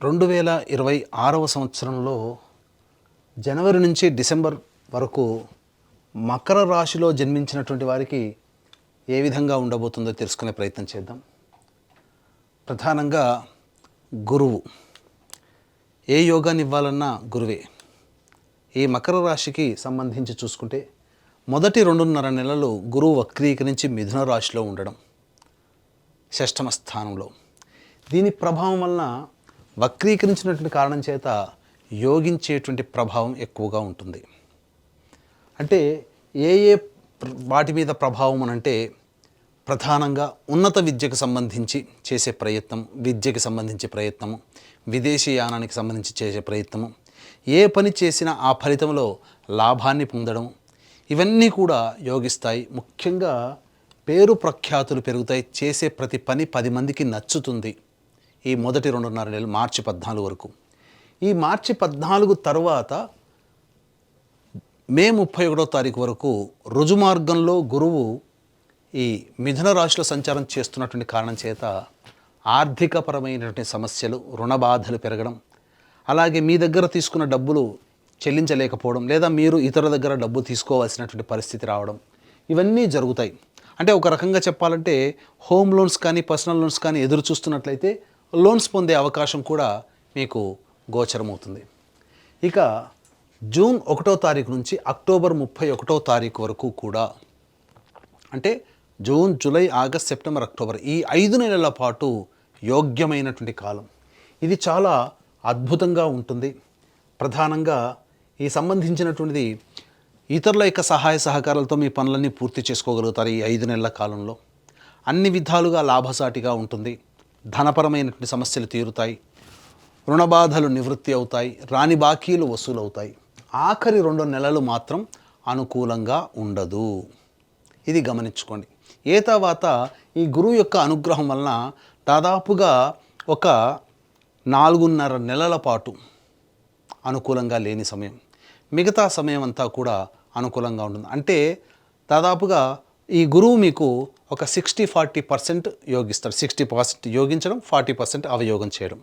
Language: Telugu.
2026వ సంవత్సరంలో జనవరి నుంచి డిసెంబర్ వరకు మకర రాశిలో జన్మించినటువంటి వారికి ఏ విధంగా ఉండబోతుందో తెలుసుకునే ప్రయత్నం చేద్దాం. ప్రధానంగా గురువు, ఏ యోగాన్ని ఇవ్వాలన్నా గురువే. ఈ మకర రాశికి సంబంధించి చూసుకుంటే మొదటి 2.5 నెలలు గురువు వక్రీకరించి మిథున రాశిలో ఉండడం, షష్టమ స్థానంలో. దీని ప్రభావం వలన వక్రీకరించినటువంటి కారణం చేత యోగించేటువంటి ప్రభావం ఎక్కువగా ఉంటుంది. అంటే ఏ వాటి మీద ప్రభావం అనంటే ప్రధానంగా ఉన్నత విద్యకు సంబంధించి చేసే ప్రయత్నం, విద్యకి సంబంధించి ప్రయత్నము, విదేశీయానానికి సంబంధించి చేసే ప్రయత్నము, ఏ పని చేసినా ఆ ఫలితంలో లాభాన్ని పొందడం, ఇవన్నీ కూడా యోగిస్తాయి. ముఖ్యంగా పేరు ప్రఖ్యాతులు పెరుగుతాయి. చేసే ప్రతి పని 10 మందికి నచ్చుతుంది. ఈ మొదటి 2.5 నెలలు మార్చి 14 వరకు. ఈ మార్చి 14 తర్వాత మే 31వ తారీఖు వరకు రుజుమార్గంలో గురువు ఈ మిథున రాశిలో సంచారం చేస్తున్నటువంటి కారణం చేత ఆర్థికపరమైనటువంటి సమస్యలు, రుణ బాధలు పెరగడం, అలాగే మీ దగ్గర తీసుకున్న డబ్బులు చెల్లించలేకపోవడం, లేదా మీరు ఇతరుల దగ్గర డబ్బు తీసుకోవాల్సినటువంటి పరిస్థితి రావడం, ఇవన్నీ జరుగుతాయి. అంటే ఒక రకంగా చెప్పాలంటే హోమ్ లోన్స్ కానీ పర్సనల్ లోన్స్ కానీ ఎదురు చూస్తున్నట్లయితే లోన్స్ పొందే అవకాశం కూడా మీకు గోచరమవుతుంది. ఇక జూన్ 1వ తారీఖు నుంచి అక్టోబర్ 31వ తారీఖు వరకు కూడా, అంటే June, July, August, September, October, ఈ 5 నెలల పాటు యోగ్యమైనటువంటి కాలం. ఇది చాలా అద్భుతంగా ఉంటుంది. ప్రధానంగా ఈ సంబంధించినటువంటిది ఇతరుల యొక్క సహాయ సహకారాలతో మీ పనులన్నీ పూర్తి చేసుకోగలుగుతారు. ఈ 5 నెలల కాలంలో అన్ని విధాలుగా లాభసాటిగా ఉంటుంది. ధనపరమైనటువంటి సమస్యలు తీరుతాయి, రుణబాధలు నివృత్తి అవుతాయి, రాని బాకీలు వసూలవుతాయి. ఆఖరి 2 నెలలు మాత్రం అనుకూలంగా ఉండదు. ఇది గమనించుకోండి. తర్వాత ఈ గురువు యొక్క అనుగ్రహం వలన దాదాపుగా ఒక 4.5 నెలల పాటు అనుకూలంగా లేని సమయం, మిగతా సమయం అంతా కూడా అనుకూలంగా ఉంటుంది. అంటే దాదాపుగా ఈ గురువు మీకు ఒక 60-40% యోగిస్తాడు. 60% యోగించడం, 40% అవయోగం చేయడం.